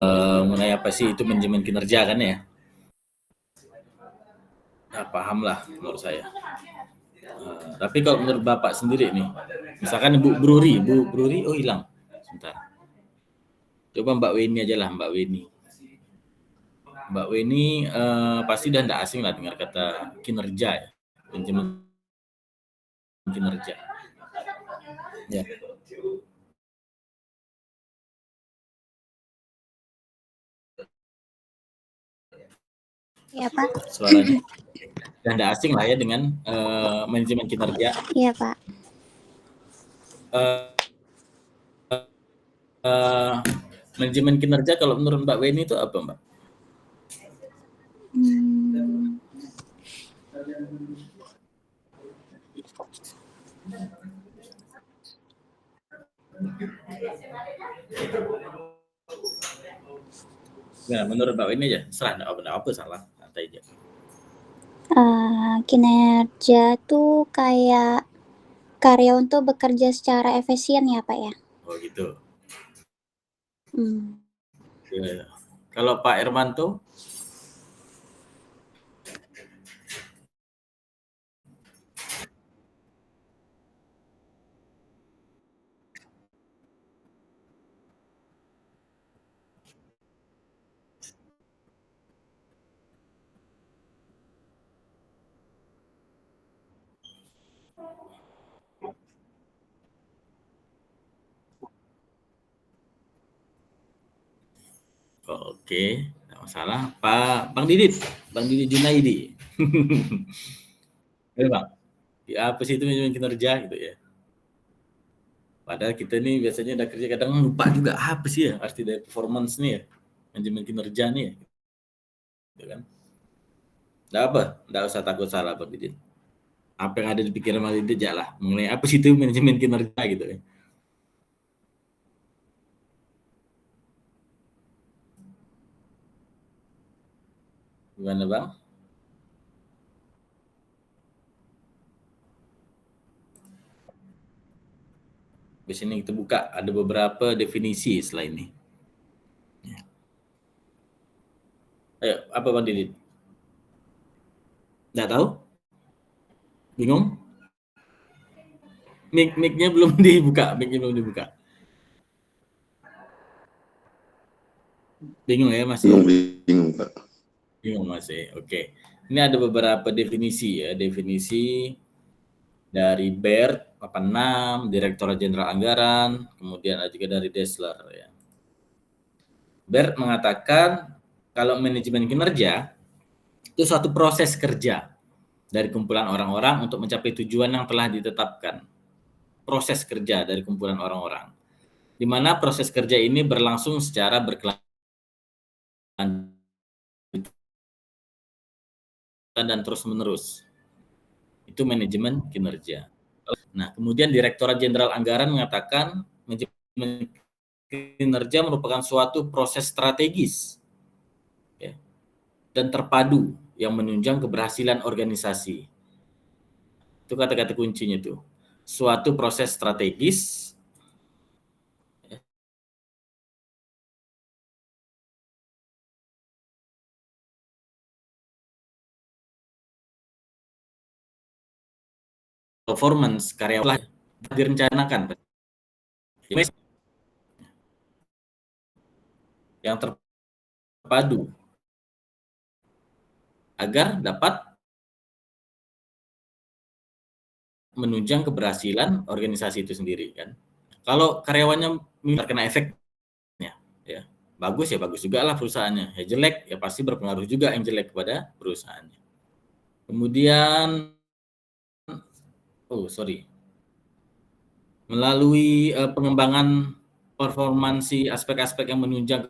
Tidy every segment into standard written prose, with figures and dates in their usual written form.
mengenai apa sih itu manajemen kinerja kan ya? Nah, paham lah menurut saya. Tapi kalau menurut Bapak sendiri nih, misalkan Bu Bruri, oh hilang. Sebentar. Coba Mbak Weni aja lah, Mbak Weni. Mbak Weni pasti udah nggak asing lah dengar kata kinerja ya, manajemen kinerja. Ya. Iya Pak. Suaranya. Dan nggak asing lah ya dengan manajemen kinerja. Iya Pak. Manajemen kinerja kalau menurut Mbak Weni itu apa, Mbak? Nah, menurut Mbak Weni aja, serah enggak apa salah, santai aja. Kinerja tuh kayak karyawan tuh bekerja secara efisien ya Pak ya. Oh gitu. Hmm. Ya. Kalau Pak Hermanto? Oke, nggak masalah. Bang Didit Junaidi. Ya Bang, ya apa sih itu manajemen kinerja gitu ya. Padahal kita nih biasanya udah kerja kadang lupa juga apa sih ya arti dari performance nih ya, manajemen kinerja nih ya. Gitu kan. Nggak apa, nggak usah takut salah Bang Didit. Apa yang ada di pikiran Bang Didit aja lah, mengenai apa sih itu manajemen kinerja gitu ya. Gimana Bang? Di sini kita buka ada beberapa definisi setelah ini. Ya. Ayo, apa Bang Didit? Nggak tahu? Bingung? Mic-nya belum dibuka, Bingung ya masih? Bingung Pak. Bingung masih. Oke. Ini ada beberapa definisi ya, definisi dari BERT 86, Direktorat Jenderal Anggaran, kemudian ada juga dari Dassler ya. BERT mengatakan kalau manajemen kinerja itu suatu proses kerja dari kumpulan orang-orang untuk mencapai tujuan yang telah ditetapkan. Proses kerja dari kumpulan orang-orang. Di mana proses kerja ini berlangsung secara berkelanjutan dan terus-menerus. Itu manajemen kinerja. Nah, kemudian Direktorat Jenderal Anggaran mengatakan manajemen kinerja merupakan suatu proses strategis ya, dan terpadu yang menunjang keberhasilan organisasi. Itu kata-kata kuncinya tuh. Suatu proses strategis ya, performance karyawan direncanakan yang terpadu agar dapat menunjang keberhasilan organisasi itu sendiri kan. Kalau karyawannya terkena efeknya ya bagus ya bagus juga lah perusahaannya. Ya jelek ya pasti berpengaruh juga yang jelek kepada perusahaannya. Kemudian melalui pengembangan performansi aspek-aspek yang menunjang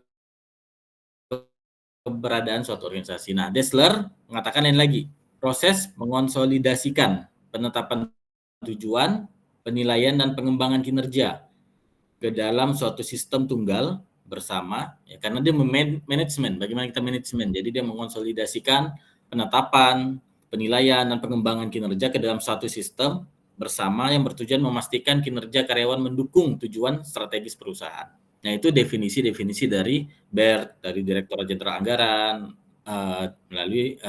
keberadaan suatu organisasi. Nah, Dassler mengatakan ini lagi, proses mengonsolidasikan penetapan tujuan, penilaian dan pengembangan kinerja ke dalam suatu sistem tunggal bersama ya karena dia manajemen, bagaimana kita manajemen. Jadi dia mengonsolidasikan penetapan, penilaian dan pengembangan kinerja ke dalam satu sistem bersama yang bertujuan memastikan kinerja karyawan mendukung tujuan strategis perusahaan. Nah, itu definisi-definisi dari BERT, dari Direktorat Jenderal Anggaran, melalui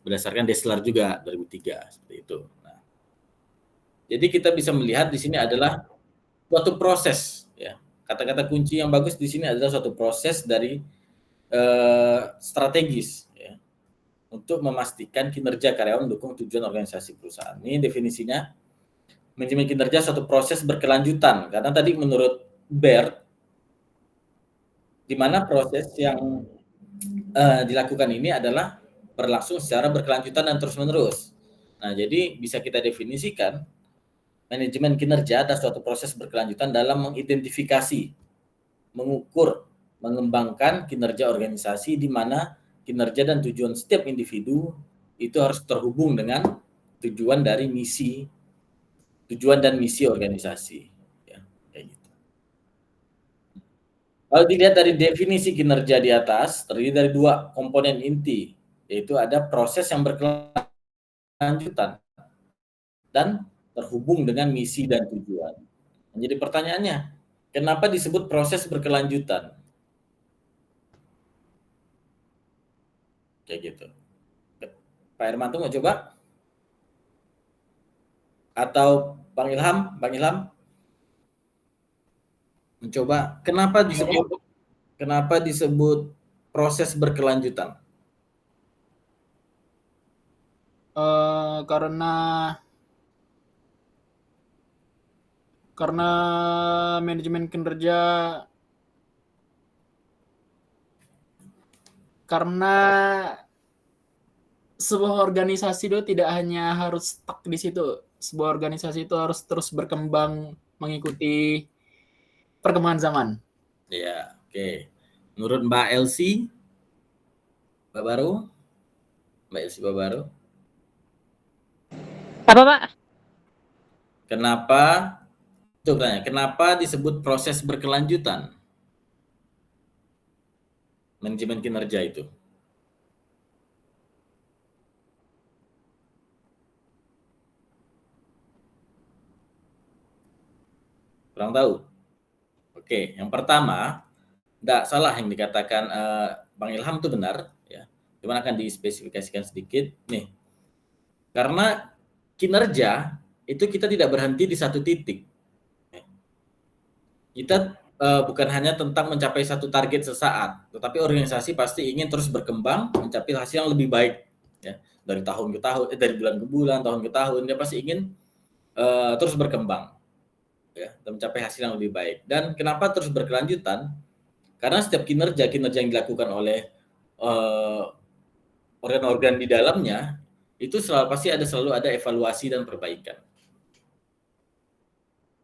berdasarkan Dessler juga 2003 seperti itu. Nah, jadi kita bisa melihat di sini adalah suatu proses, ya. Kata-kata kunci yang bagus di sini adalah suatu proses dari strategis, ya, untuk memastikan kinerja karyawan mendukung tujuan organisasi perusahaan. Ini definisinya, manajemen kinerja suatu proses berkelanjutan, karena tadi menurut BERT, di mana proses yang dilakukan ini adalah berlangsung secara berkelanjutan dan terus-menerus. Nah, jadi bisa kita definisikan manajemen kinerja adalah suatu proses berkelanjutan dalam mengidentifikasi, mengukur, mengembangkan kinerja organisasi di mana kinerja dan tujuan setiap individu itu harus terhubung dengan tujuan dan misi organisasi. Ya, kayak gitu. Kalau dilihat dari definisi kinerja di atas, terdiri dari 2 komponen inti, yaitu ada proses yang berkelanjutan dan terhubung dengan misi dan tujuan. Jadi pertanyaannya, kenapa disebut proses berkelanjutan? Kayak gitu. Pak Hermanto mau coba? Atau Bang Ilham mencoba, kenapa disebut proses berkelanjutan? Karena manajemen kinerja, karena sebuah organisasi itu tidak hanya harus stuck di situ. Sebuah organisasi itu harus terus berkembang mengikuti perkembangan zaman. Ya, oke. Menurut Mbak Elsie Babaru? Mbak Elsie Babaru? Apa, Pak? Kenapa disebut proses berkelanjutan? Manajemen kinerja itu. Kurang tahu? Oke, yang pertama, tidak salah yang dikatakan Bang Ilham itu benar, ya. Cuma akan dispesifikasikan sedikit nih. Karena kinerja itu kita tidak berhenti di satu titik. Kita bukan hanya tentang mencapai satu target sesaat, tetapi organisasi pasti ingin terus berkembang, mencapai hasil yang lebih baik, ya. Dari tahun ke tahun, dari bulan ke bulan, tahun ke tahun, dia pasti ingin terus berkembang, ya, dan mencapai hasil yang lebih baik. Dan kenapa terus berkelanjutan? Karena setiap kinerja yang dilakukan oleh organ-organ di dalamnya itu selalu ada evaluasi dan perbaikan.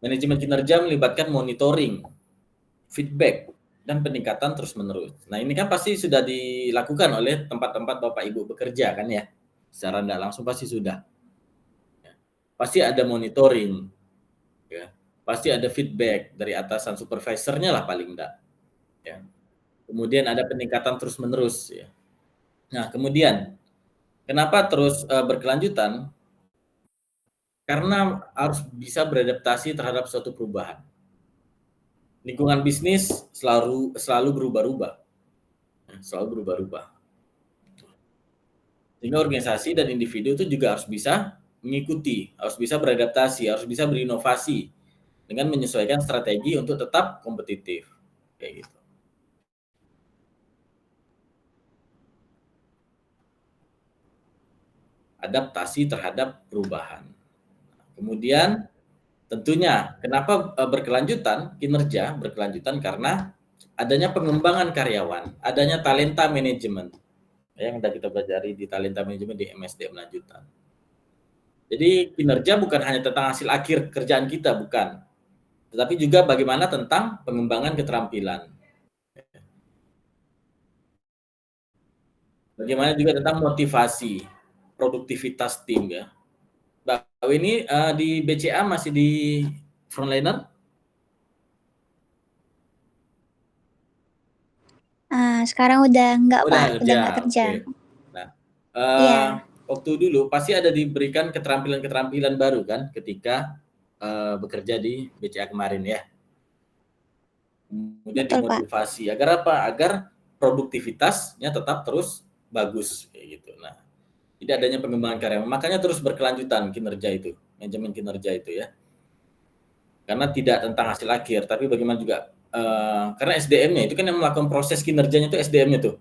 Manajemen kinerja melibatkan monitoring, feedback, dan peningkatan terus-menerus. Nah, ini kan pasti sudah dilakukan oleh tempat-tempat Bapak Ibu bekerja kan ya? Secara tidak langsung pasti sudah. Ya. Pasti ada monitoring, ya. Pasti ada feedback dari atasan supervisornya lah paling enggak. Ya. Kemudian ada peningkatan terus-menerus. Ya. Nah, kemudian kenapa terus berkelanjutan? Karena harus bisa beradaptasi terhadap suatu perubahan. Lingkungan bisnis selalu berubah-ubah. Selalu berubah-ubah. Sehingga organisasi dan individu itu juga harus bisa mengikuti, harus bisa beradaptasi, harus bisa berinovasi dengan menyesuaikan strategi untuk tetap kompetitif. Kayak gitu. Adaptasi terhadap perubahan. Kemudian tentunya kenapa kinerja berkelanjutan karena adanya pengembangan karyawan, adanya talenta manajemen yang sudah kita pelajari di talenta manajemen di MSDM lanjutan. Jadi kinerja bukan hanya tentang hasil akhir kerjaan kita, bukan. Tetapi juga bagaimana tentang pengembangan keterampilan. Bagaimana juga tentang motivasi, produktivitas tim ya. Mbak ini di BCA masih di frontliner? Sekarang udah enggak, Pak. Udah enggak kerja. Okay. Nah, waktu dulu pasti ada diberikan keterampilan-keterampilan baru kan ketika bekerja di BCA kemarin ya. kemudian Betul, Pak. dimotivasi. Agar apa? Agar produktivitasnya tetap terus bagus kayak gitu. Nah, tidak adanya pengembangan karyawan. Makanya terus berkelanjutan kinerja itu, manajemen kinerja itu ya. Karena tidak tentang hasil akhir, tapi bagaimana juga karena SDM-nya itu kan yang melakukan proses kinerjanya itu SDM-nya tuh.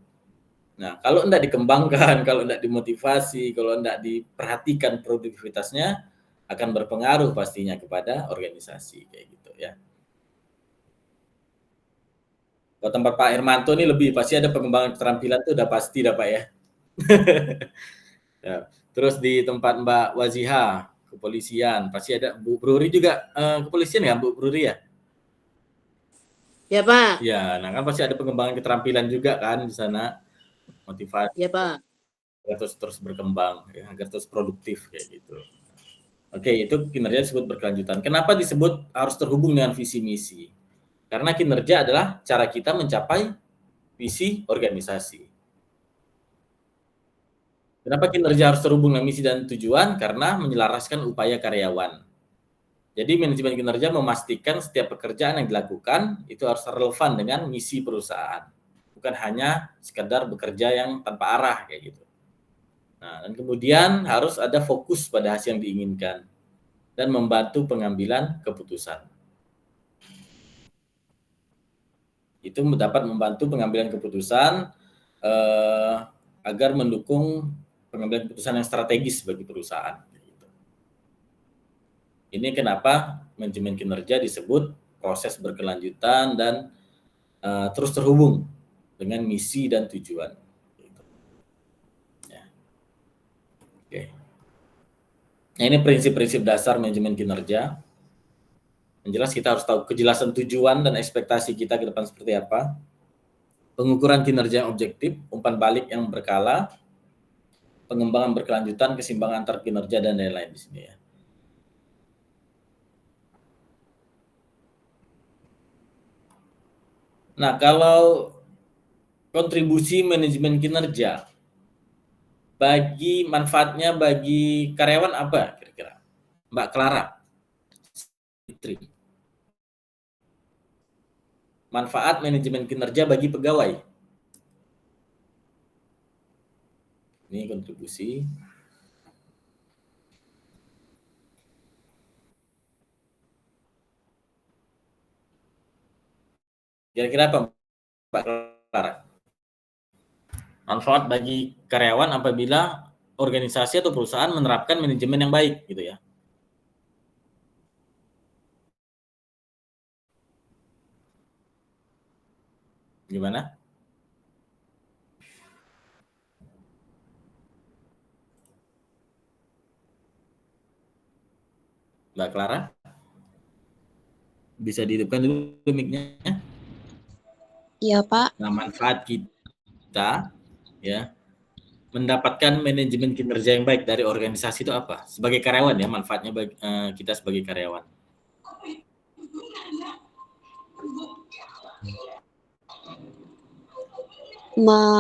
Nah, kalau enggak dikembangkan, kalau enggak dimotivasi, kalau enggak diperhatikan produktivitasnya, akan berpengaruh pastinya kepada organisasi kayak gitu ya. Kalau tempat Pak Hermanto ini lebih pasti ada pengembangan keterampilan itu udah pasti dah Pak ya. Ya. Terus di tempat Mbak Waziha kepolisian pasti ada. Bu Bruri juga kepolisian ya Bu Bruri ya? Ya Pak. Ya, nah kan pasti ada pengembangan keterampilan juga kan di sana, motivasi. Ya Pak. Agar terus berkembang ya, agar terus produktif kayak gitu. Oke, itu kinerja disebut berkelanjutan. Kenapa disebut harus terhubung dengan visi misi? Karena kinerja adalah cara kita mencapai visi organisasi. Kenapa kinerja harus terhubung dengan misi dan tujuan? Karena menyelaraskan upaya karyawan. Jadi manajemen kinerja memastikan setiap pekerjaan yang dilakukan itu harus relevan dengan misi perusahaan. Bukan hanya sekedar bekerja yang tanpa arah kayak gitu. Nah, dan kemudian harus ada fokus pada hasil yang diinginkan dan membantu pengambilan keputusan. Itu dapat membantu pengambilan keputusan agar mendukung pengambilan keputusan yang strategis bagi perusahaan. Ini kenapa manajemen kinerja disebut proses berkelanjutan dan terus terhubung dengan misi dan tujuan. Ya. Oke. Nah, ini prinsip-prinsip dasar manajemen kinerja. Yang jelas kita harus tahu kejelasan tujuan dan ekspektasi kita ke depan seperti apa. Pengukuran kinerja yang objektif, umpan balik yang berkala, pengembangan berkelanjutan, keseimbangan antar kinerja dan lain-lain di sini ya. Nah, kalau kontribusi manajemen kinerja bagi manfaatnya bagi karyawan apa kira-kira? Mbak Clara. Fitri. Manfaat manajemen kinerja bagi pegawai. Ini kontribusi. Kira-kira apa Mbak Clara? Manfaat bagi karyawan apabila organisasi atau perusahaan menerapkan manajemen yang baik gitu ya. Gimana? Mbak Clara? Bisa dihidupkan dulu mic-nya. Iya, Pak. Nah, manfaat kita ya mendapatkan manajemen kinerja yang baik dari organisasi itu apa? Sebagai karyawan ya, manfaatnya bagi kita sebagai karyawan.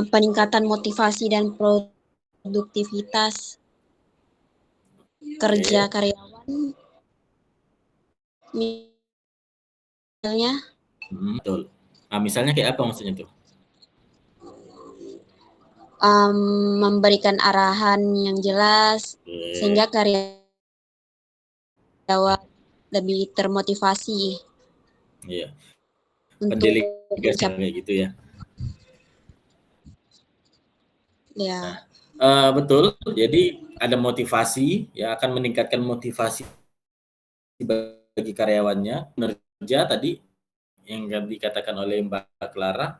Peningkatan motivasi dan produktivitas kerja karyawan. Misalnya? Betul. Nah, misalnya kayak apa maksudnya tuh? Memberikan arahan yang jelas sehingga karyawan lebih termotivasi. Iya. Untuk pendelegasian kayak gitu ya. Ya. Betul. Jadi ada motivasi ya, akan meningkatkan motivasi bagi karyawannya. Kinerja tadi yang dikatakan oleh Mbak Clara.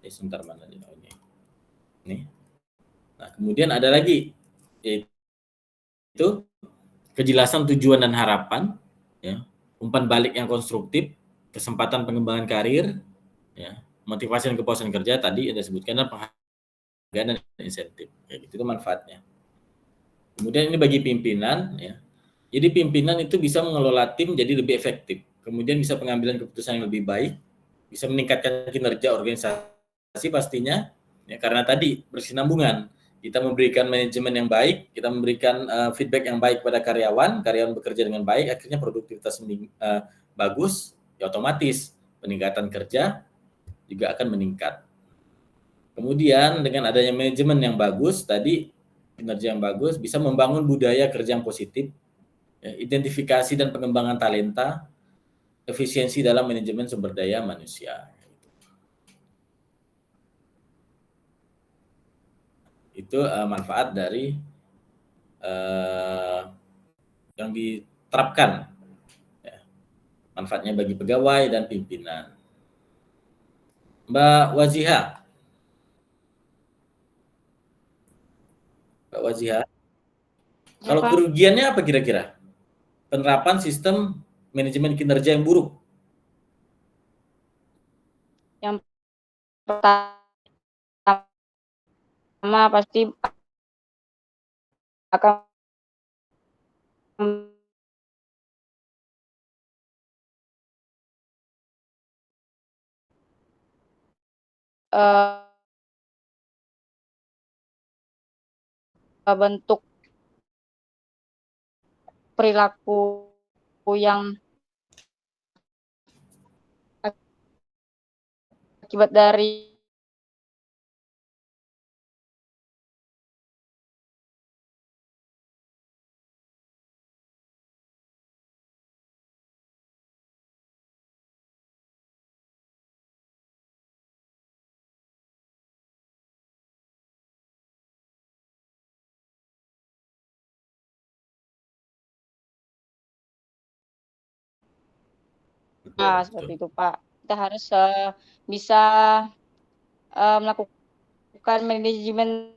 Sebentar mana ini? Nih. Nah, kemudian ada lagi yaitu kejelasan tujuan dan harapan ya, umpan balik yang konstruktif, kesempatan pengembangan karir ya, motivasi dan kepuasan kerja tadi ada sebutkan dan penghargaan dan insentif kayak gitu itu manfaatnya. Kemudian ini bagi pimpinan ya. Jadi pimpinan itu bisa mengelola tim jadi lebih efektif. Kemudian bisa pengambilan keputusan yang lebih baik, bisa meningkatkan kinerja organisasi pastinya ya, karena tadi berkesinambungan. Kita memberikan manajemen yang baik, kita memberikan feedback yang baik pada karyawan bekerja dengan baik, akhirnya produktivitas bagus, ya otomatis peningkatan kerja juga akan meningkat. Kemudian dengan adanya manajemen yang bagus, tadi kinerja yang bagus bisa membangun budaya kerja yang positif, ya, identifikasi dan pengembangan talenta, efisiensi dalam manajemen sumber daya manusia. Itu manfaat dari yang diterapkan, ya, manfaatnya bagi pegawai dan pimpinan. Mbak Waziha, kalau Pak. kerugiannya apa kira-kira? Penerapan sistem manajemen kinerja yang buruk. Yang pertama pasti akan bentuk perilaku yang akibat dari seperti itu, Pak. Kita harus bisa melakukan manajemen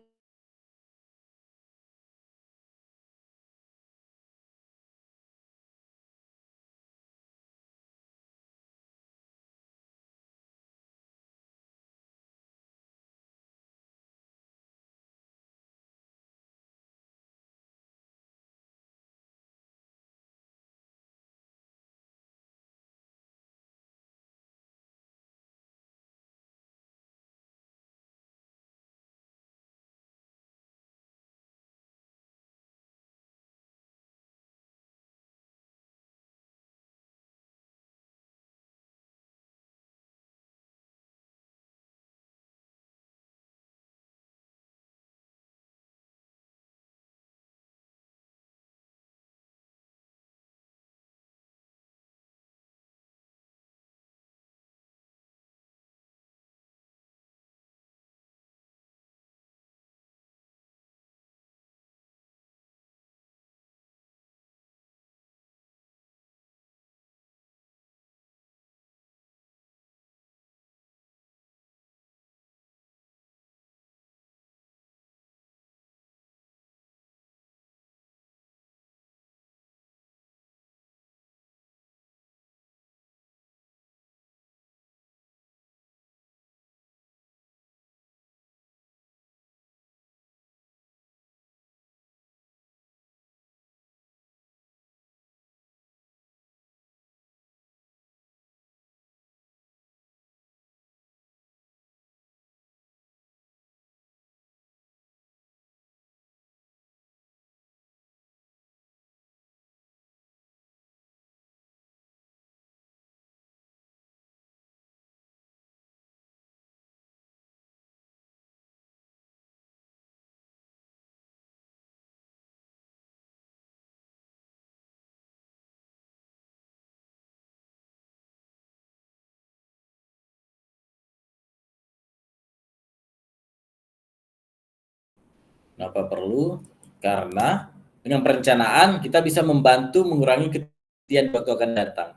Kenapa perlu? Karena dengan perencanaan kita bisa membantu mengurangi kejadian waktu akan datang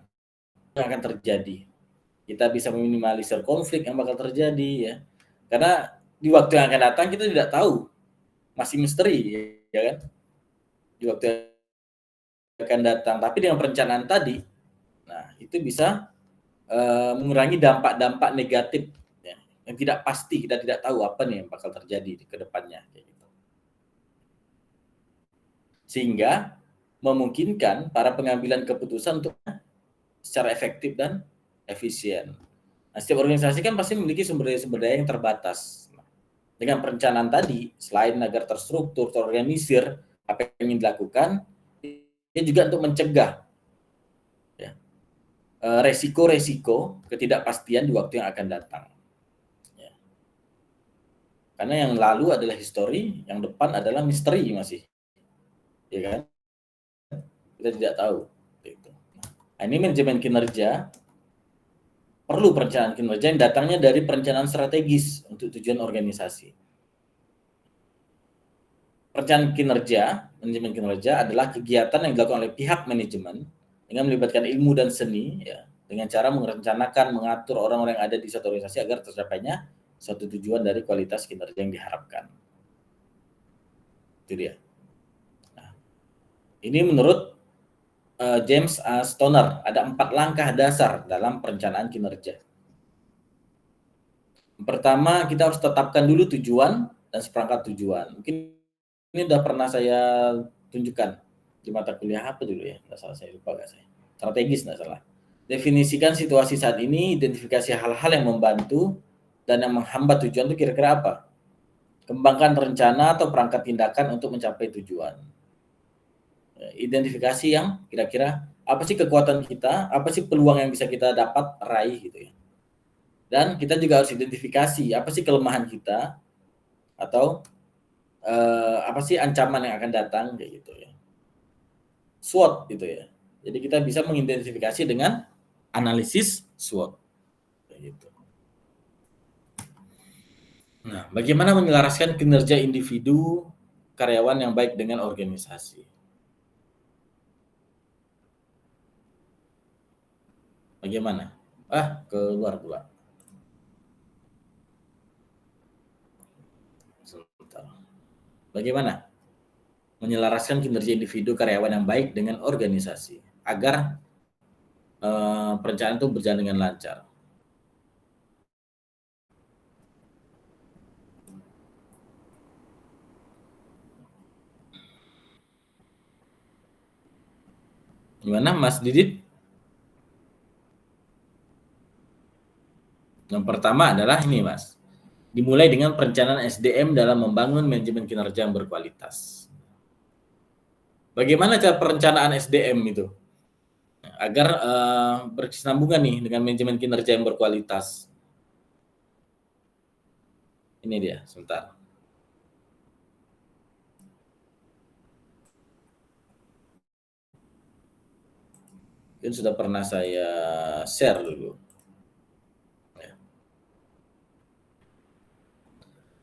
yang akan terjadi. Kita bisa meminimalisir konflik yang bakal terjadi, ya. Karena di waktu yang akan datang kita tidak tahu, masih misteri, ya kan? Di waktu yang akan datang. Tapi dengan perencanaan tadi, nah itu bisa mengurangi dampak-dampak negatif, ya, yang tidak pasti, kita tidak tahu apa nih yang bakal terjadi di kedepannya. Sehingga memungkinkan para pengambilan keputusan untuk secara efektif dan efisien. Nah, setiap organisasi kan pasti memiliki sumber daya yang terbatas. Dengan perencanaan tadi, selain agar terstruktur, terorganisir apa yang ingin dilakukan, ini juga untuk mencegah, ya, resiko-resiko ketidakpastian di waktu yang akan datang. Ya. Karena yang lalu adalah histori, yang depan adalah misteri masih, ya kan? Kita tidak tahu. Gitu. Nah, ini manajemen kinerja perlu perencanaan kinerja yang datangnya dari perencanaan strategis untuk tujuan organisasi. Perencanaan kinerja, manajemen kinerja adalah kegiatan yang dilakukan oleh pihak manajemen dengan melibatkan ilmu dan seni, ya, dengan cara merencanakan, mengatur orang-orang yang ada di suatu organisasi agar tercapainya suatu tujuan dari kualitas kinerja yang diharapkan. Itu dia. Nah, ini menurut James A. Stoner, ada 4 langkah dasar dalam perencanaan kinerja. Pertama, kita harus tetapkan dulu tujuan dan seperangkat tujuan. Mungkin ini udah pernah saya tunjukkan di mata kuliah apa dulu ya, nggak salah, saya lupa nggak saya. Strategis nggak salah. Definisikan situasi saat ini, identifikasi hal-hal yang membantu dan yang menghambat tujuan itu kira-kira apa. Kembangkan rencana atau perangkat tindakan untuk mencapai tujuan. Identifikasi yang kira-kira apa sih kekuatan kita, apa sih peluang yang bisa kita dapat raih gitu ya. Dan kita juga harus identifikasi apa sih kelemahan kita atau apa sih ancaman yang akan datang kayak gitu ya. SWOT gitu ya. Jadi kita bisa mengidentifikasi dengan analisis SWOT kayak gitu. Nah, bagaimana menyelaraskan kinerja individu karyawan yang baik dengan organisasi? Bagaimana? Keluar pula. Sebentar. Bagaimana menyelaraskan kinerja individu karyawan yang baik dengan organisasi agar perencanaan itu berjalan dengan lancar? Gimana, Mas Didit? Yang pertama adalah ini, Mas. Dimulai dengan perencanaan SDM dalam membangun manajemen kinerja yang berkualitas. Bagaimana cara perencanaan SDM itu? Agar berkesinambungan nih dengan manajemen kinerja yang berkualitas. Ini dia, sebentar. Mungkin sudah pernah saya share dulu.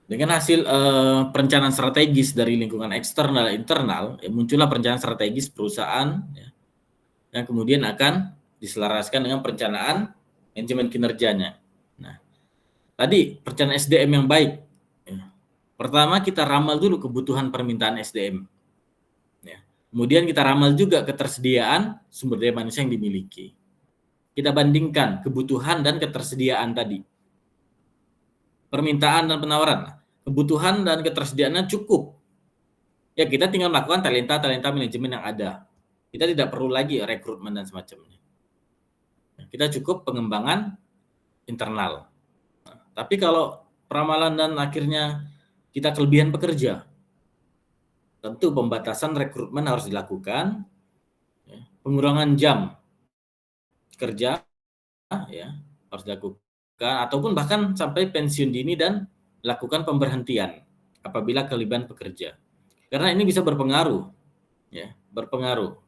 Dengan hasil perencanaan strategis dari lingkungan eksternal dan internal, muncullah perencanaan strategis perusahaan ya, yang kemudian akan diselaraskan dengan perencanaan manajemen kinerjanya. Nah, tadi perencanaan SDM yang baik. Ya. Pertama kita ramal dulu kebutuhan permintaan SDM. Ya. Kemudian kita ramal juga ketersediaan sumber daya manusia yang dimiliki. Kita bandingkan kebutuhan dan ketersediaan tadi. Permintaan dan penawaran. Kebutuhan dan ketersediaannya cukup. Ya kita tinggal melakukan talenta manajemen yang ada. Kita tidak perlu lagi rekrutmen dan semacamnya. Kita cukup pengembangan internal. Nah, tapi kalau peramalan dan akhirnya kita kelebihan pekerja, tentu pembatasan rekrutmen harus dilakukan, ya, pengurangan jam kerja ya harus dilakukan, ataupun bahkan sampai pensiun dini dan lakukan pemberhentian apabila kelebihan pekerja. Karena ini bisa berpengaruh, ya, berpengaruh.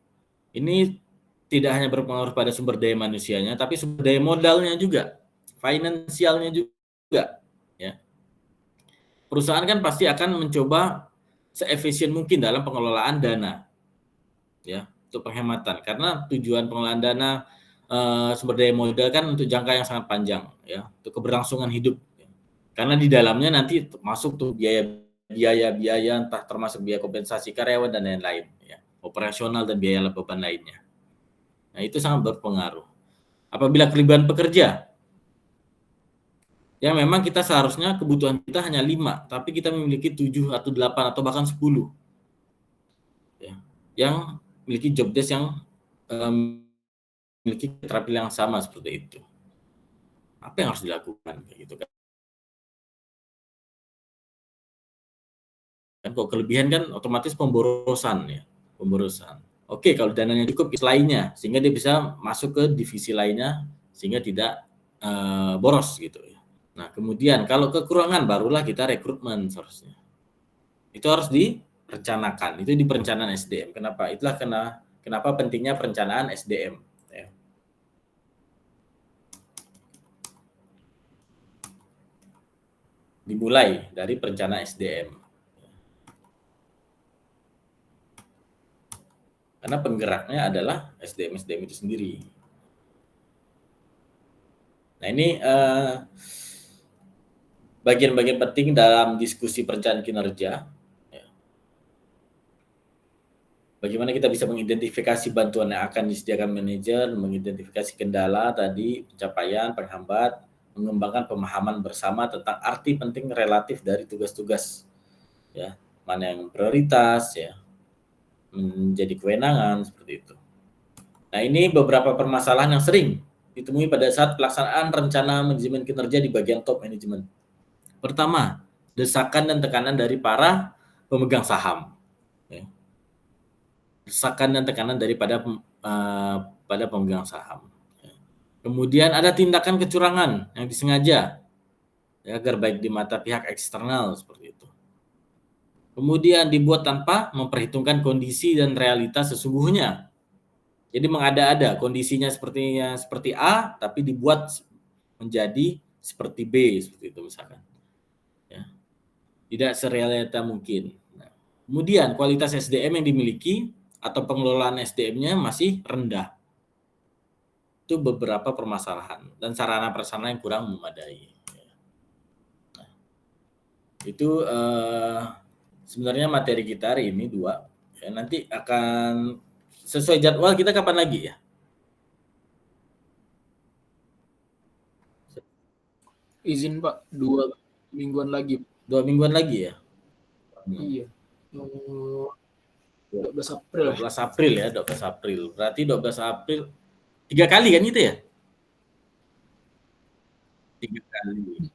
Ini tidak hanya berpengaruh pada sumber daya manusianya, tapi sumber daya modalnya juga, finansialnya juga, ya. Perusahaan kan pasti akan mencoba seefisien mungkin dalam pengelolaan dana, ya, untuk penghematan. Karena tujuan pengelolaan dana sumber daya modal kan untuk jangka yang sangat panjang, ya, untuk keberlangsungan hidup. Karena di dalamnya nanti masuk tuh biaya entah termasuk biaya kompensasi karyawan dan lain-lain, ya, operasional dan biaya beban lainnya. Nah, itu sangat berpengaruh. Apabila kelebihan pekerja, ya memang kita seharusnya kebutuhan kita hanya 5, tapi kita memiliki 7 atau 8 atau bahkan 10. Ya, yang memiliki job desk yang memiliki keterampilan yang sama seperti itu. Apa yang harus dilakukan kayak gitu kan? Kan kok kelebihan kan otomatis pemborosan ya, pemborosan. Oke, kalau dananya cukup lainnya, sehingga dia bisa masuk ke divisi lainnya, sehingga tidak boros gitu ya. Nah, kemudian kalau kekurangan barulah kita rekrutmen seharusnya. Itu harus direncanakan, itu di perencanaan SDM. Kenapa? Itulah kenapa pentingnya perencanaan SDM. Ya. Dimulai dari perencanaan SDM. Karena penggeraknya adalah SDM itu sendiri. Nah, ini bagian-bagian penting dalam diskusi perencanaan kinerja. Bagaimana kita bisa mengidentifikasi bantuan yang akan disediakan manajer, mengidentifikasi kendala tadi, pencapaian, penghambat, mengembangkan pemahaman bersama tentang arti penting relatif dari tugas-tugas. Ya, mana yang prioritas, ya, menjadi kewenangan, seperti itu. Nah, ini beberapa permasalahan yang sering ditemui pada saat pelaksanaan rencana manajemen kinerja di bagian top manajemen. Pertama, desakan dan tekanan dari para pemegang saham. Ya. Desakan dan tekanan daripada pada pemegang saham. Ya. Kemudian ada tindakan kecurangan yang disengaja, ya, agar baik di mata pihak eksternal, seperti itu. Kemudian dibuat tanpa memperhitungkan kondisi dan realitas sesungguhnya. Jadi mengada-ada, kondisinya seperti A, tapi dibuat menjadi seperti B, seperti itu misalkan. Ya. Tidak serealita mungkin. Nah, kemudian kualitas SDM yang dimiliki atau pengelolaan SDM-nya masih rendah. Itu beberapa permasalahan dan sarana prasarana yang kurang memadai. Nah, itu sebenarnya materi kita hari ini 2. Ya, nanti akan sesuai jadwal kita kapan lagi ya? Izin Pak, 2 mingguan lagi. 2 mingguan lagi ya? Iya. 12 April. 12 April ya, 12 April. Berarti 12 April 3 kali kan itu ya? 3 kali.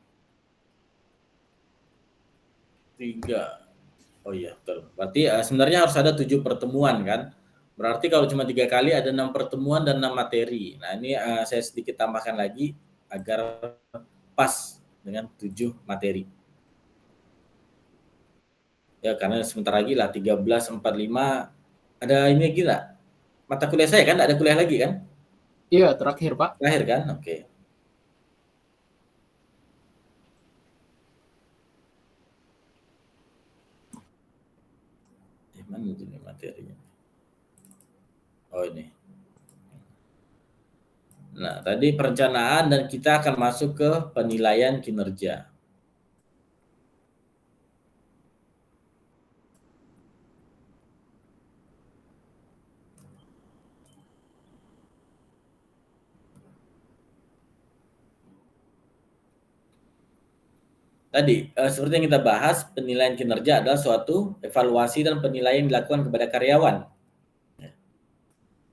3. Oh iya, betul. Berarti sebenarnya harus ada 7 pertemuan kan? Berarti kalau cuma 3 kali ada 6 pertemuan dan 6 materi. Nah, ini saya sedikit tambahkan lagi agar pas dengan 7 materi. Ya, karena sebentar lagi lah 13.45 ada ini lagi enggak? Mata kuliah saya kan ada kuliah lagi kan? Iya, terakhir Pak. Terakhir kan? Oke. Mana ini materinya? Oh ini. Nah, tadi perencanaan dan kita akan masuk ke penilaian kinerja. Tadi, seperti yang kita bahas, penilaian kinerja adalah suatu evaluasi dan penilaian dilakukan kepada karyawan.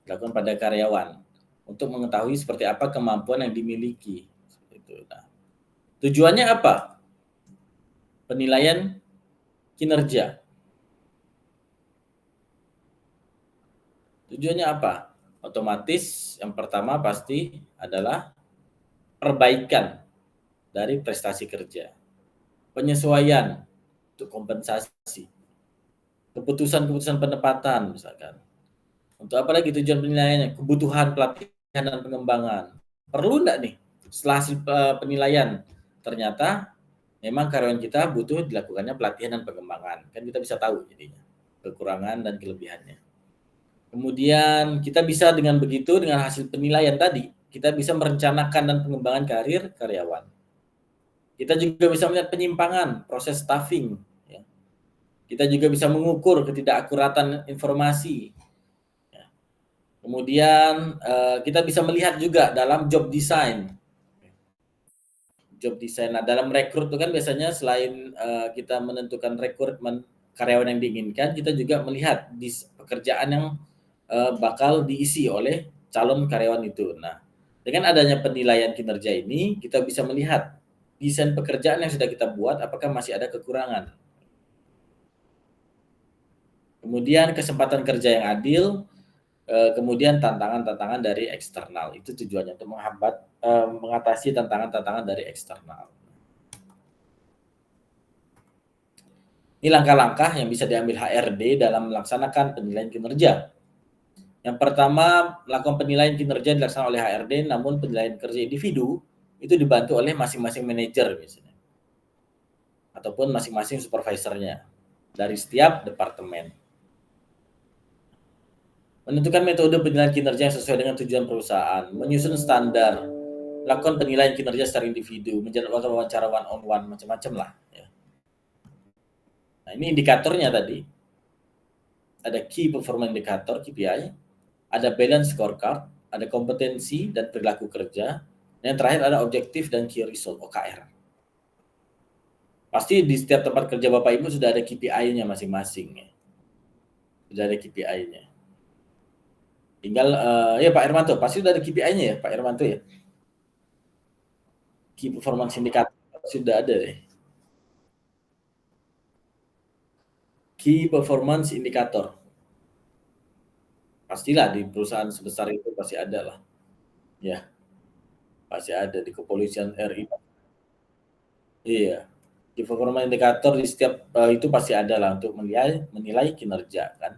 Dilakukan pada karyawan untuk mengetahui seperti apa kemampuan yang dimiliki. Nah, tujuannya apa? Penilaian kinerja. Tujuannya apa? Otomatis yang pertama pasti adalah perbaikan dari prestasi kerja. Penyesuaian untuk kompensasi, keputusan-keputusan penempatan misalkan. Untuk apa lagi tujuan penilaiannya? Kebutuhan pelatihan dan pengembangan. Perlu enggak nih setelah hasil penilaian ternyata memang karyawan kita butuh dilakukannya pelatihan dan pengembangan. Kan kita bisa tahu jadinya kekurangan dan kelebihannya. Kemudian kita bisa dengan begitu, dengan hasil penilaian tadi, kita bisa merencanakan dan pengembangan karir karyawan. Kita juga bisa melihat penyimpangan proses staffing. Ya. Kita juga bisa mengukur ketidakakuratan informasi. Ya. Kemudian kita bisa melihat juga dalam job design. Job design. Nah, dalam rekrut itu kan biasanya selain kita menentukan rekrutmen karyawan yang diinginkan, kita juga melihat di pekerjaan yang bakal diisi oleh calon karyawan itu. Nah, dengan adanya penilaian kinerja ini, kita bisa melihat desain pekerjaan yang sudah kita buat, apakah masih ada kekurangan. Kemudian kesempatan kerja yang adil, Kemudian tantangan-tantangan dari eksternal, itu tujuannya untuk mengatasi tantangan-tantangan dari eksternal. Ini langkah-langkah yang bisa diambil HRD dalam melaksanakan penilaian kinerja. Yang pertama, melakukan penilaian kinerja dilaksanakan oleh HRD, namun penilaian kerja individu itu dibantu oleh masing-masing manajer misalnya, ataupun masing-masing supervisornya dari setiap departemen. Menentukan metode penilaian kinerja yang sesuai dengan tujuan perusahaan, menyusun standar, melakukan penilaian kinerja secara individu, menjadwalkan wawancara one-on-one, macam-macam lah. Ya. Nah, ini indikatornya tadi. Ada Key Performance Indicator, KPI, ada Balance Scorecard, ada kompetensi dan perilaku kerja, dan yang terakhir ada Objektif dan Key Result, OKR. Pasti di setiap tempat kerja Bapak Ibu sudah ada KPI-nya masing-masing. Ya. Sudah ada KPI-nya. Tinggal, ya Pak Hermanto, pasti sudah ada KPI-nya ya Pak Hermanto ya? Key Performance Indicator sudah ada deh. Key Performance Indicator. Pastilah di perusahaan sebesar itu pasti ada lah. Ya, pasti ada di Kepolisian RI. Iya, Key Performance Indicator di setiap itu pasti ada lah untuk menilai kinerja kan.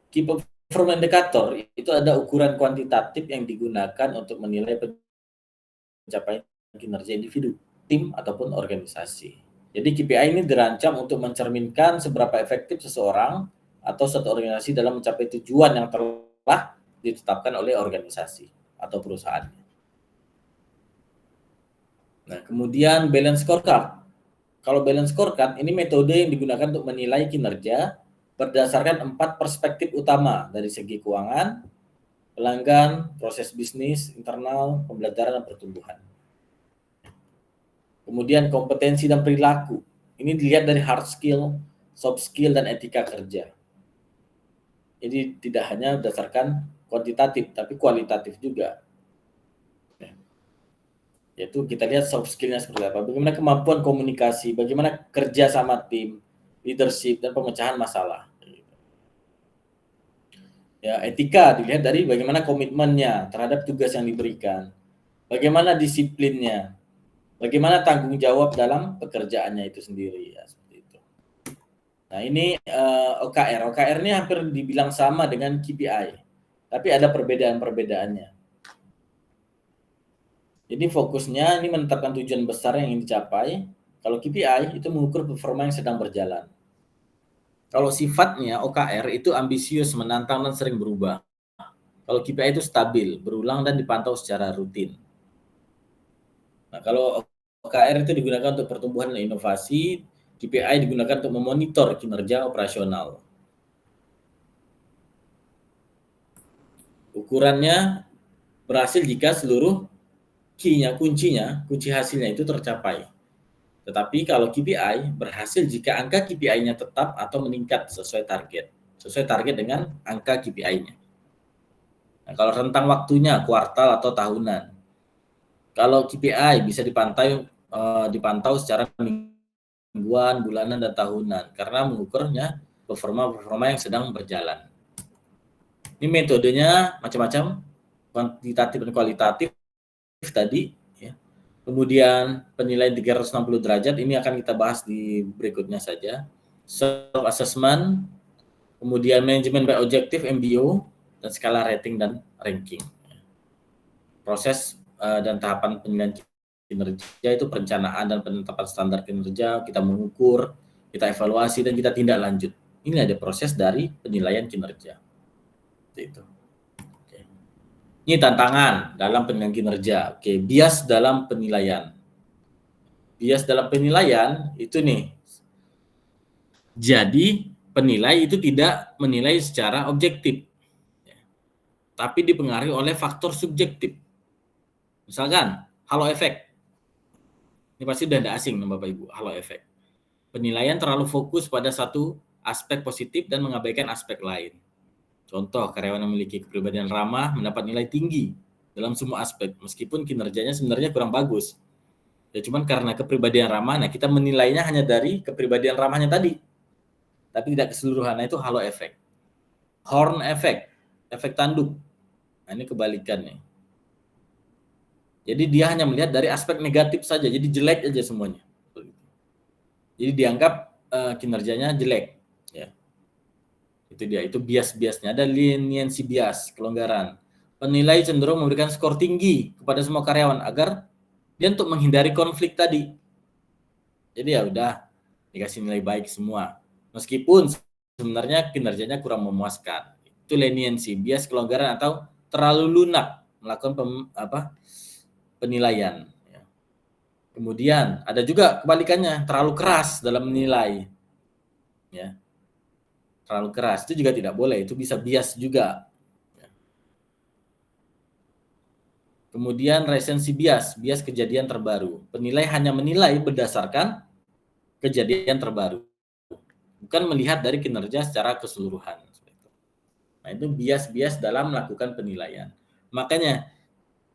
Key Performance Indicator itu ada ukuran kuantitatif yang digunakan untuk menilai pencapaian kinerja individu, tim, ataupun organisasi. Jadi KPI ini dirancang untuk mencerminkan seberapa efektif seseorang atau suatu organisasi dalam mencapai tujuan yang telah ditetapkan oleh organisasi atau perusahaan. Nah, kemudian Balance Scorecard. Kalau Balance Scorecard ini metode yang digunakan untuk menilai kinerja berdasarkan 4 perspektif utama dari segi keuangan, pelanggan, proses bisnis, internal, pembelajaran, dan pertumbuhan. Kemudian kompetensi dan perilaku. Ini dilihat dari hard skill, soft skill, dan etika kerja. Jadi tidak hanya berdasarkan kuantitatif, tapi kualitatif juga. Yaitu kita lihat soft skill-nya seperti apa, bagaimana kemampuan komunikasi, bagaimana kerja sama tim, leadership, dan pemecahan masalah. Ya, etika dilihat dari bagaimana komitmennya terhadap tugas yang diberikan, bagaimana disiplinnya, bagaimana tanggung jawab dalam pekerjaannya itu sendiri. Ya, seperti itu. Nah, ini OKR. OKR ini hampir dibilang sama dengan KPI, tapi ada perbedaan-perbedaannya. Jadi fokusnya ini menetapkan tujuan besar yang ingin dicapai. Kalau KPI itu mengukur performa yang sedang berjalan. Kalau sifatnya OKR itu ambisius, menantang, dan sering berubah. Kalau KPI itu stabil, berulang, dan dipantau secara rutin. Nah, kalau OKR itu digunakan untuk pertumbuhan dan inovasi, KPI digunakan untuk memonitor kinerja operasional. Ukurannya berhasil jika seluruh kunci hasilnya itu tercapai. Tetapi kalau KPI berhasil jika angka KPI-nya tetap atau meningkat sesuai target dengan angka KPI-nya. Nah, kalau rentang waktunya kuartal atau tahunan. Kalau KPI bisa dipantau secara mingguan, bulanan, dan tahunan karena mengukurnya performa yang sedang berjalan. Ini metodenya macam-macam, kuantitatif dan kualitatif tadi. Kemudian penilaian 360 derajat, ini akan kita bahas di berikutnya saja. Self-assessment, kemudian manajemen by objective, MBO, dan skala rating dan ranking. Proses dan tahapan penilaian kinerja itu perencanaan dan penetapan standar kinerja, kita mengukur, kita evaluasi, dan kita tindak lanjut. Ini ada proses dari penilaian kinerja. Itu. Ini tantangan dalam penilaian kinerja. Oke, bias dalam penilaian. Bias dalam penilaian itu nih. Jadi, penilai itu tidak menilai secara objektif. Tapi dipengaruhi oleh faktor subjektif. Misalkan, halo efek. Ini pasti udah tidak asing Bapak Ibu, halo efek. Penilaian terlalu fokus pada satu aspek positif dan mengabaikan aspek lain. Contoh, karyawan yang memiliki kepribadian ramah mendapat nilai tinggi dalam semua aspek, meskipun kinerjanya sebenarnya kurang bagus. Ya cuman karena kepribadian ramah, nah kita menilainya hanya dari kepribadian ramahnya tadi, tapi tidak keseluruhan. Nah, itu halo efek. horn effect, efek tanduk. Nah, ini kebalikannya. Jadi dia hanya melihat dari aspek negatif saja, jadi jelek aja semuanya. Jadi dianggap kinerjanya jelek. Ya. Itu dia, itu bias-biasnya. Ada leniency bias, kelonggaran. Penilai cenderung memberikan skor tinggi kepada semua karyawan agar dia untuk menghindari konflik tadi. Jadi ya udah dikasih nilai baik semua. Meskipun sebenarnya kinerjanya kurang memuaskan. Itu leniency, bias kelonggaran atau terlalu lunak melakukan penilaian. Kemudian ada juga kebalikannya, terlalu keras dalam menilai. Ya. Terlalu keras itu juga tidak boleh, itu bisa bias juga. Kemudian resensi bias, bias kejadian terbaru. Penilai hanya menilai berdasarkan kejadian terbaru, bukan melihat dari kinerja secara keseluruhan. Nah, itu bias-bias dalam melakukan penilaian. Makanya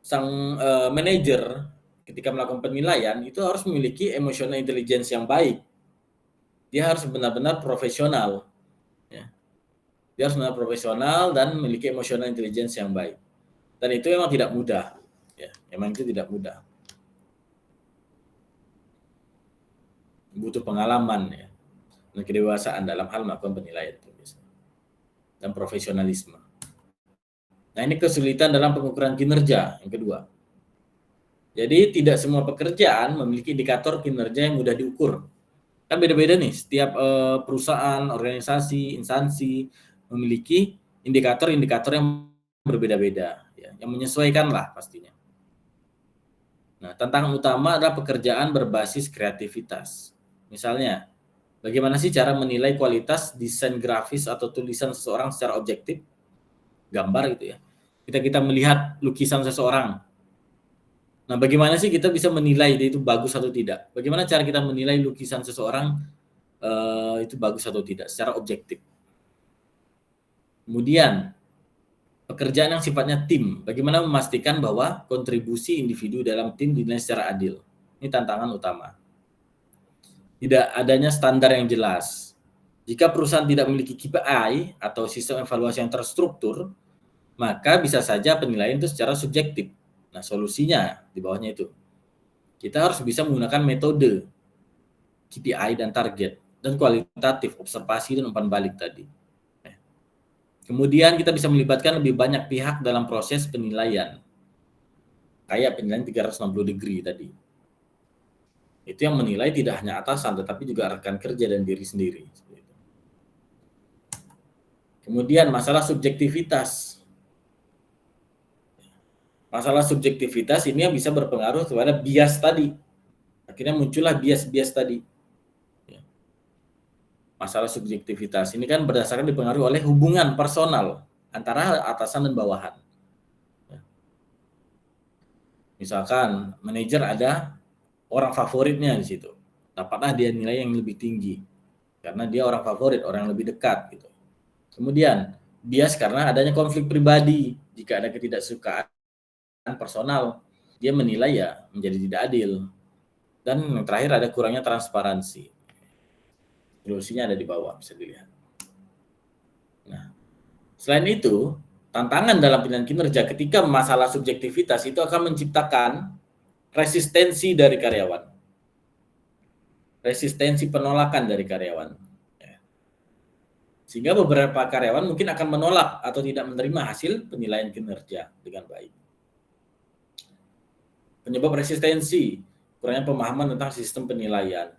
sang manajer ketika melakukan penilaian itu harus memiliki emotional intelligence yang baik. Dia harus benar-benar profesional. Ya. Dia harus benar profesional dan memiliki emotional intelligence yang baik. Dan itu memang tidak mudah. Ya, memang itu tidak mudah. Butuh pengalaman ya, dan kedewasaan dalam hal melakukan penilaian itu dan profesionalisme. Nah, ini kesulitan dalam pengukuran kinerja yang kedua. Jadi tidak semua pekerjaan memiliki indikator kinerja yang mudah diukur. Kan beda-beda nih, setiap perusahaan, organisasi, instansi memiliki indikator-indikator yang berbeda-beda, ya, yang menyesuaikan lah pastinya. Nah, tantangan utama adalah pekerjaan berbasis kreativitas. Misalnya, bagaimana sih cara menilai kualitas desain grafis atau tulisan seseorang secara objektif? Gambar gitu ya. Kita melihat lukisan seseorang. Nah, bagaimana sih kita bisa menilai dia itu bagus atau tidak? Bagaimana cara kita menilai lukisan seseorang itu bagus atau tidak secara objektif? Kemudian, pekerjaan yang sifatnya tim, bagaimana memastikan bahwa kontribusi individu dalam tim dinilai secara adil? Ini tantangan utama. Tidak adanya standar yang jelas. Jika perusahaan tidak memiliki KPI atau sistem evaluasi yang terstruktur, maka bisa saja penilaian itu secara subjektif. Nah, solusinya di bawahnya itu. Kita harus bisa menggunakan metode KPI dan target, dan kualitatif, observasi dan umpan balik tadi. Kemudian kita bisa melibatkan lebih banyak pihak dalam proses penilaian. Kayak penilaian 360 degree tadi. Itu yang menilai tidak hanya atasan, tetapi juga rekan kerja dan diri sendiri. Kemudian masalah subjektivitas. Masalah subjektivitas ini yang bisa berpengaruh kepada bias tadi. Akhirnya muncullah bias-bias tadi. Masalah subjektivitas ini kan berdasarkan dipengaruhi oleh hubungan personal antara atasan dan bawahan. Misalkan manajer ada orang favoritnya di situ, dapatlah dia nilai yang lebih tinggi karena dia orang favorit, orang yang lebih dekat gitu. Kemudian bias karena adanya konflik pribadi, jika ada ketidaksukaan personal, dia menilai ya menjadi tidak adil. Dan yang terakhir ada kurangnya transparansi. Solusinya ada di bawah, bisa dilihat. Nah, selain itu, tantangan dalam penilaian kinerja ketika masalah subjektivitas itu akan menciptakan resistensi dari karyawan. Resistensi penolakan dari karyawan. Sehingga beberapa karyawan mungkin akan menolak atau tidak menerima hasil penilaian kinerja dengan baik. Penyebab resistensi, kurangnya pemahaman tentang sistem penilaian.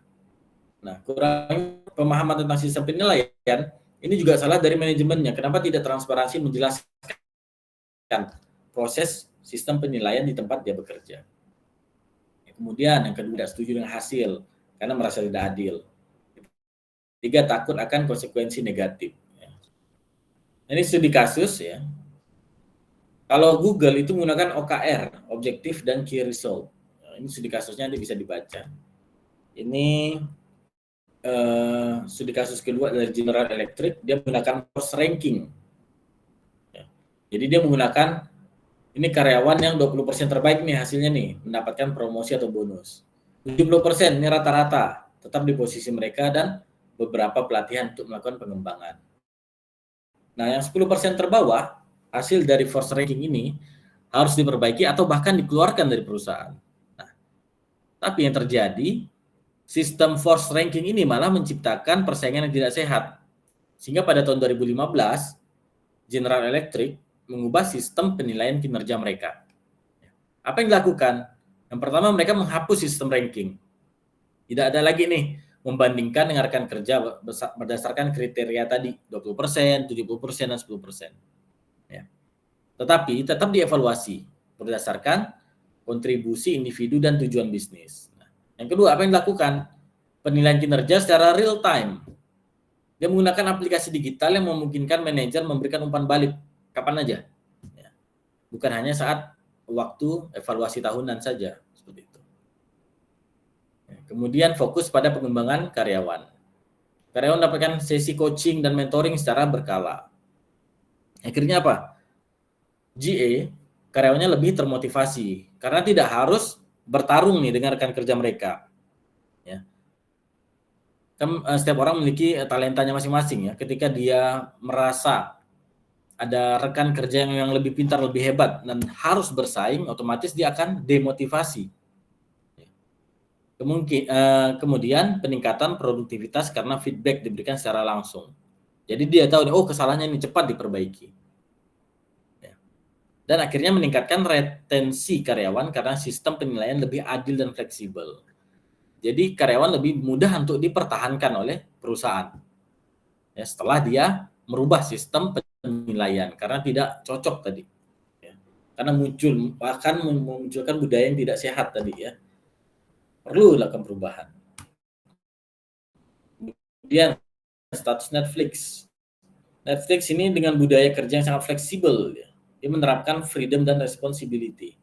Nah, kurangnya pemahaman tentang sistem penilaian ini juga salah dari manajemennya. Kenapa tidak transparansi menjelaskan proses sistem penilaian di tempat dia bekerja? Kemudian yang kedua, tidak setuju dengan hasil karena merasa tidak adil. Tiga, takut akan konsekuensi negatif. Ini studi kasus ya. Kalau Google itu menggunakan OKR, Objective dan Key Result. Ini studi kasusnya nanti bisa dibaca. Ini studi kasus kedua dari General Electric, dia menggunakan cost ranking. Jadi dia menggunakan ini karyawan yang 20% terbaik nih hasilnya nih, mendapatkan promosi atau bonus. 70% ini rata-rata, tetap di posisi mereka dan beberapa pelatihan untuk melakukan pengembangan. Nah, yang 10% terbawah, hasil dari force ranking ini harus diperbaiki atau bahkan dikeluarkan dari perusahaan. Nah, tapi yang terjadi, sistem force ranking ini malah menciptakan persaingan yang tidak sehat. Sehingga pada tahun 2015, General Electric mengubah sistem penilaian kinerja mereka. Apa yang dilakukan? Yang pertama, mereka menghapus sistem ranking. Tidak ada lagi nih membandingkan dengan rekan kerja berdasarkan kriteria tadi, 20%, 70%, dan 10%. Ya. Tetapi tetap dievaluasi berdasarkan kontribusi individu dan tujuan bisnis. Nah, yang kedua, apa yang dilakukan? Penilaian kinerja secara real time. Dia menggunakan aplikasi digital yang memungkinkan manajer memberikan umpan balik kapan aja. Ya. Bukan hanya saat waktu evaluasi tahunan saja. Seperti itu. Ya. Kemudian fokus pada pengembangan karyawan. Karyawan mendapatkan sesi coaching dan mentoring secara berkala. Akhirnya apa? GA, karyawannya lebih termotivasi karena tidak harus bertarung nih dengan rekan kerja mereka. Ya. Setiap orang memiliki talentanya masing-masing ya. Ketika dia merasa ada rekan kerja yang lebih pintar, lebih hebat dan harus bersaing, otomatis dia akan demotivasi. Kemudian peningkatan produktivitas karena feedback diberikan secara langsung. Jadi dia tahu, oh kesalahannya ini cepat diperbaiki. Dan akhirnya meningkatkan retensi karyawan karena sistem penilaian lebih adil dan fleksibel. Jadi karyawan lebih mudah untuk dipertahankan oleh perusahaan. Ya, setelah dia merubah sistem penilaian karena tidak cocok tadi. Ya, karena bahkan memunculkan budaya yang tidak sehat tadi ya. Perlu dilakukan perubahan. Kemudian status Netflix. Netflix ini dengan budaya kerja yang sangat fleksibel ya. Dia menerapkan freedom dan responsibility.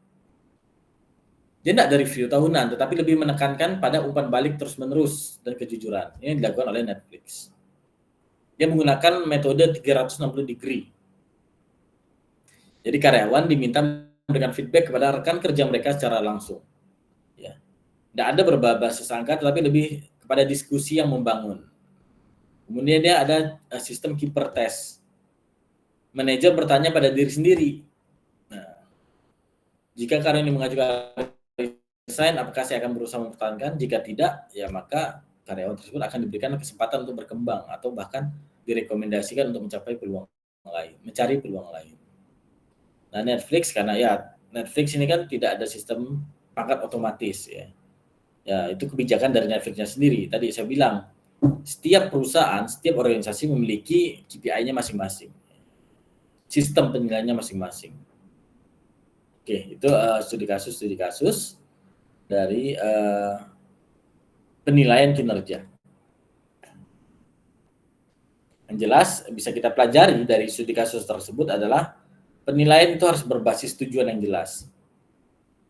Dia tidak dari review tahunan, tetapi lebih menekankan pada umpan balik terus-menerus dan kejujuran. Ini dilakukan oleh Netflix. Dia menggunakan metode 360 degree. Jadi karyawan diminta memberikan feedback kepada rekan kerja mereka secara langsung. Ya. Tidak ada berbasis angka, tetapi lebih kepada diskusi yang membangun. Kemudian dia ada sistem keeper test. Manajer bertanya pada diri sendiri. Nah, jika karyawan ini mengajukan resign, apakah saya akan berusaha mempertahankan? Jika tidak, ya maka karyawan tersebut akan diberikan kesempatan untuk berkembang atau bahkan direkomendasikan untuk mencari peluang lain. Nah, Netflix karena ya Netflix ini kan tidak ada sistem pangkat otomatis ya. Ya, itu kebijakan dari Netflixnya sendiri. Tadi saya bilang, setiap perusahaan, setiap organisasi memiliki KPI-nya masing-masing. Sistem penilaiannya masing-masing. Oke, itu studi kasus dari penilaian kinerja. Yang jelas bisa kita pelajari dari studi kasus tersebut adalah penilaian itu harus berbasis tujuan yang jelas.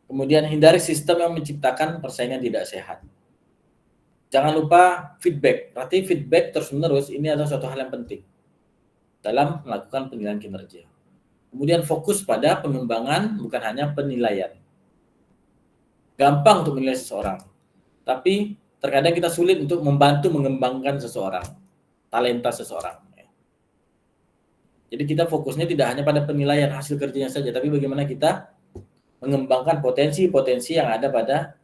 Kemudian hindari sistem yang menciptakan persaingan tidak sehat. Jangan lupa feedback. Berarti feedback terus-menerus ini adalah suatu hal yang penting dalam melakukan penilaian kinerja. Kemudian fokus pada pengembangan bukan hanya penilaian. Gampang untuk menilai seseorang, tapi terkadang kita sulit untuk membantu mengembangkan seseorang, talenta seseorang. Jadi kita fokusnya tidak hanya pada penilaian hasil kerjanya saja, tapi bagaimana kita mengembangkan potensi-potensi yang ada pada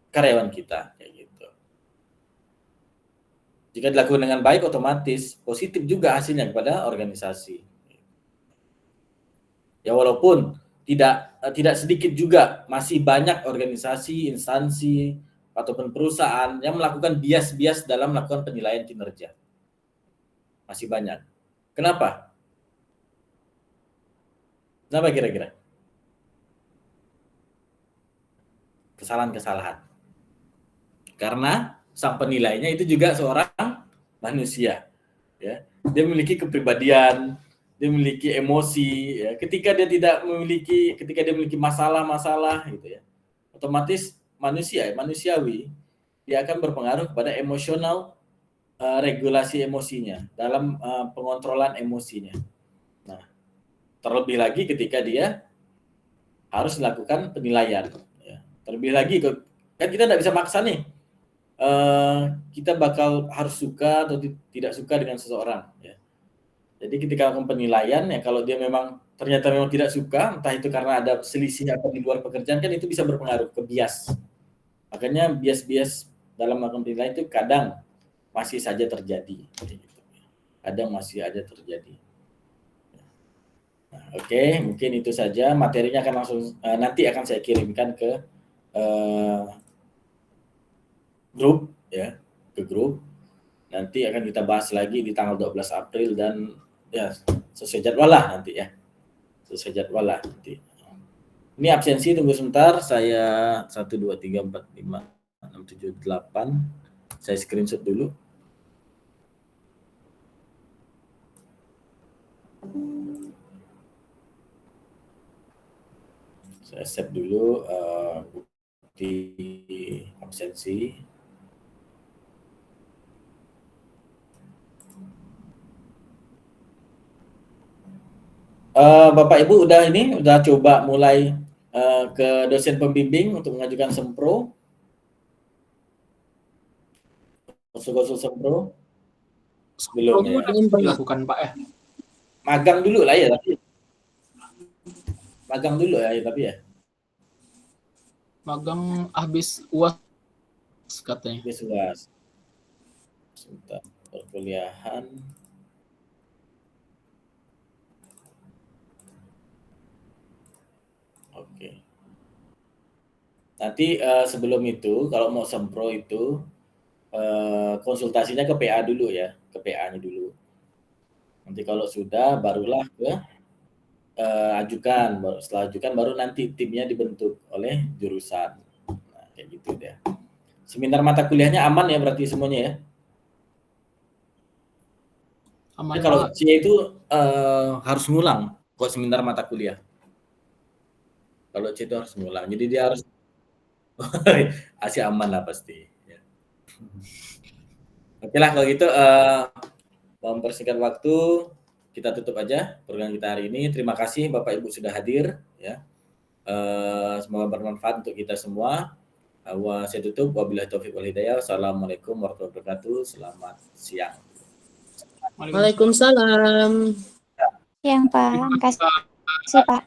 karyawan kita. Kayak gitu. Jika dilakukan dengan baik, otomatis positif juga hasilnya kepada organisasi. Ya walaupun tidak sedikit juga masih banyak organisasi, instansi, ataupun perusahaan yang melakukan bias-bias dalam melakukan penilaian kinerja. Masih banyak. Kenapa? Kenapa kira-kira? Kesalahan-kesalahan. Karena sang penilainya itu juga seorang manusia. Ya. Dia memiliki kepribadian, dia memiliki emosi. Ya. Ketika dia memiliki masalah-masalah, gitu ya, otomatis manusiawi, dia akan berpengaruh kepada emosional, regulasi emosinya, dalam pengontrolan emosinya. Nah, terlebih lagi ketika dia harus melakukan penilaian. Ya. Terlebih lagi, kan kita tidak bisa maksa nih. kita bakal harus suka atau tidak suka dengan seseorang ya. Jadi ketika melakukan penilaian ya, kalau dia memang ternyata memang tidak suka, entah itu karena ada selisih atau di luar pekerjaan, kan itu bisa berpengaruh ke bias. Makanya bias-bias dalam melakukan penilaian itu kadang masih saja terjadi. Kadang masih ada terjadi. Nah, oke, mungkin itu saja. Materinya akan langsung nanti akan saya kirimkan ke grup ya, ke grup. Nanti akan kita bahas lagi di tanggal 12 April dan ya sesuai jadwal lah nanti ya. Sesuai jadwal lah nanti. Ini absensi, tunggu sebentar. Saya 1 2 3 4 5 6 7 8. Saya screenshot dulu. Saya save dulu bukti absensi. Bapak Ibu udah coba mulai ke dosen pembimbing untuk mengajukan sempro, konsul sempro belum ya? Dilakukan Pak ya. Magang dulu lah ya tapi. Magang dulu ya tapi ya. Magang habis UAS katanya. Habis UAS. Sebentar, perkuliahan. Oke. Nanti sebelum itu kalau mau sempro itu konsultasinya ke PA dulu ya, ke PA-nya dulu. Nanti kalau sudah barulah ke ajukan, setelah ajukan baru nanti timnya dibentuk oleh jurusan. Nah, kayak gitu deh. Seminar mata kuliahnya aman ya berarti semuanya ya? Aman. Kalau C itu harus ngulang kok seminar mata kuliah. Kalau C itu harus ngulang. Jadi dia harus asli aman lah pasti. Ya. Oke lah kalau gitu mempersingkat waktu kita tutup aja program kita hari ini. Terima kasih Bapak Ibu sudah hadir ya. Semoga bermanfaat untuk kita semua. Saya tutup. Wabillahi taufiq wal hidayah. Wassalamualaikum warahmatullahi wabarakatuh. Selamat siang. Waalaikumsalam. Yang Pak, makasih Pak.